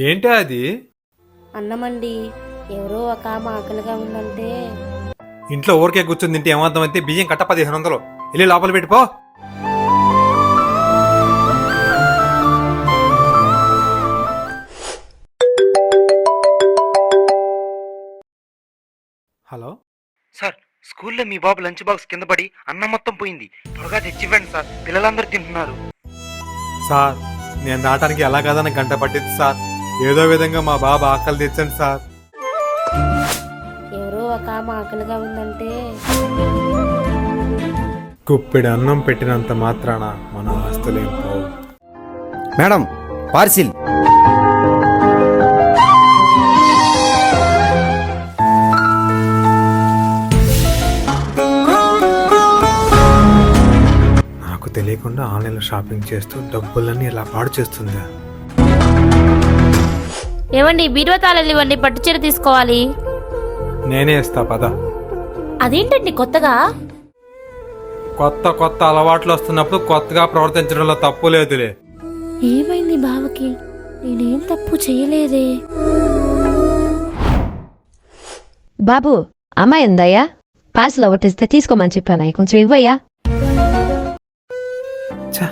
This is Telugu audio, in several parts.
ఏంటి అది? అన్నమండి. ఎవరో ఒక ఆమె ఆకలిగా ఉందంటే ఇంట్లో ఊరికే కూర్చొని తింటే ఏమర్థం అయితే బియ్యం కట్ట 1500 వెళ్ళి లోపల పెట్టిపో. హలో సార్, స్కూల్లో మీ బాబు లంచ్ బాక్స్ కింద పడి అన్నం మొత్తం పోయింది. త్వరగా తెచ్చివ్వండి సార్, పిల్లలందరూ తింటున్నారు. సార్, నేను రావడానికి ఎలా కాదని గంట పట్టింది సార్. ఏదో విధంగా మా బాబు ఆకలి తెచ్చండి సార్. ఎవరో ఒక ఆమె ఆకలిగా ఉందంటే కుప్పిడి అన్నం పెట్టినంత మాత్రాన మన ఆస్తులేం పోవు. Madam, parcel. నాకు తెలియకుండా ఆన్లైన్లో షాపింగ్ చేస్తూ డబ్బులన్నీ ఇలా పాడు చేస్తుందా? ఏమండి, బీరువా తాళాలు ఇవ్వండి, పట్టుచీర తీసుకోవాలి. నేనే ఇస్తా పద. అదేంటండి కొత్తగా? కొత్త కొత్త అలవాట్లు వస్తున్నప్పుడు కొత్తగా ప్రవర్తించడంలో తప్పు లేదులే. ఏమైంది బావకి? నేనేం తప్పు చేయలేదే. బాబు, అమ్మాయి ఉందయ్యా? పార్సల్ ఒకటి ఇస్తే తీసుకోమని చెప్పాను, కొంచెం ఇవ్వయ్యా. ఛ,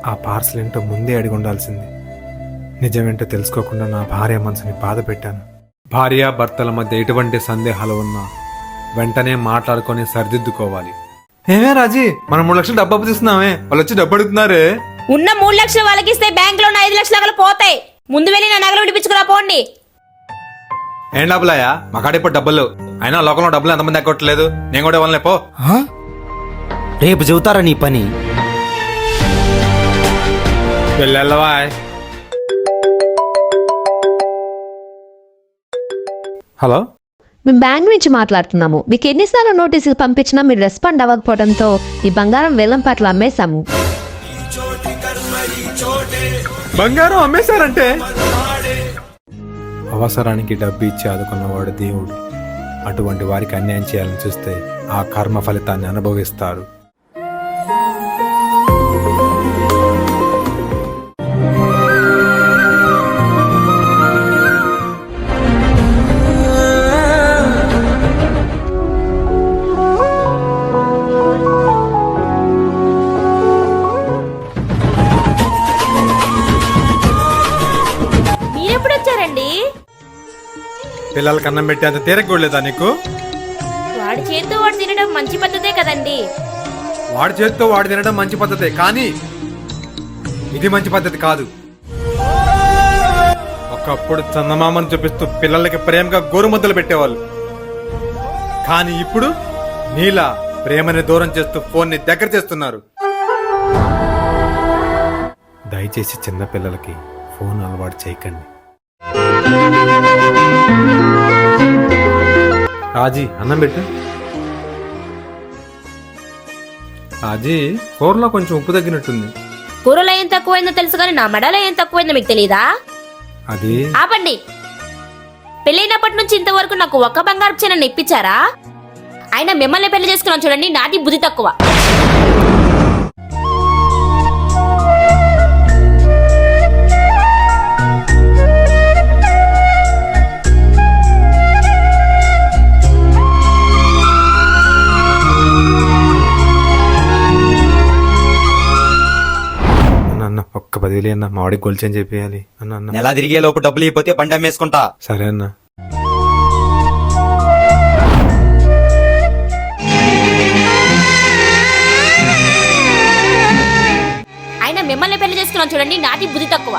ఆ పార్సల్ ఏంటో ముందే అడిగి ఉండాల్సింది. నిజమేంటో తెలుసుకోకుండా నా భార్య మనసుని బాధ పెట్టాను. భార్య భర్తల మధ్య ఎటువంటి సందేహాలు ఉన్నా వెంటనే మాట్లాడుకొని సరిదిద్దుకోవాలి. ఏమే రాజీ, మనం 3 లక్షలు డబ్బు అప్పుతున్నామే, వాళ్ళు వచ్చి డబ్బు అడుగుతున్నారే. ఉన్న 3 లక్షలు వాళ్ళకి ఇస్తే బ్యాంక్ లో ఉన్న 5 లక్షల నగలు పోతాయి. ముందు వెళ్ళి నా నగలు విడిపించుకురా పోండి. ఏం డబ్బులాయా? మా కాడ ఇప్పుడు డబ్బులు. అయినా లోకంలో డబ్బులు ఎంతమంది ఎక్కట్లేదు. నేను కూడా ఇవ్వనులే పో. రేపు చెబుతారా నీ పని? వెళ్ళవా? హలో, మేము బ్యాంక్ నుంచి మాట్లాడుతున్నాము. మీకు ఎన్నిసార్లు నోటీసులు పంపించినా మీరు రెస్పాండ్ అవ్వకపోవడంతో ఈ బంగారం వేలం పాటలు అమ్మేశాము. బంగారం అమ్మేశారంటే? అవసరానికి డబ్బు ఇచ్చి ఆదుకున్నవాడు దేవుడు. అటువంటి వారికి అన్యాయం చేయాలని చూస్తే ఆ కర్మ ఫలితాన్ని అనుభవిస్తారు. మీరెప్పుడు వచ్చారండి? పిల్లలకి అన్నం పెట్టేంత తీరకూడలేదా నీకు? వాడి చేతితో వాడు తినడం మంచి పద్ధతే కదండి. వాడి చేతితో వాడు తినడం మంచి పద్ధతే, కానీ ఇది మంచి పద్ధతి కాదు. ఒకప్పుడు చందమామను చూపిస్తూ పిల్లలకి ప్రేమగా గోరుముద్దలు పెట్టేవాళ్ళు, కానీ ఇప్పుడు నీలా ప్రేమని దూరం చేస్తూ ఫోన్ ని దగ్గర చేస్తున్నారు. దయచేసి చిన్న పిల్లలకి ఫోన్ అలవాటు చేయకండి. రాజీ, అన్నం పెట్టు. రాజీ, కూరలో కొంచెం ఉప్పు తగ్గినట్టుంది. కూరలో ఏం తక్కువైందో తెలుసు కానీ నా మెడలో ఏం తక్కువైందో మీకు తెలీదా? అది ఆపండి. పెళ్ళైనప్పటి నుంచి ఇంతవరకు నాకు ఒక్క బంగారు చీరని ఇప్పించారా? అయినా మిమ్మల్ని పెళ్లి చేసుకున్నాను చూడండి, నాటి బుద్ధి తక్కువ. అన్న ఒక్క 10,000 అన్న, మా వాడికి గొలుచని చెప్పేయాలి అన్న. అన్న నెల తిరిగే లోపు డబ్బులు ఇవ్వకపోతే బండి అమ్మేసుకుంటా. సరే అన్న. అయినా మిమ్మల్ని పెళ్లి చేసుకున్నాను చూడండి, నాటి బుద్ధి తక్కువ.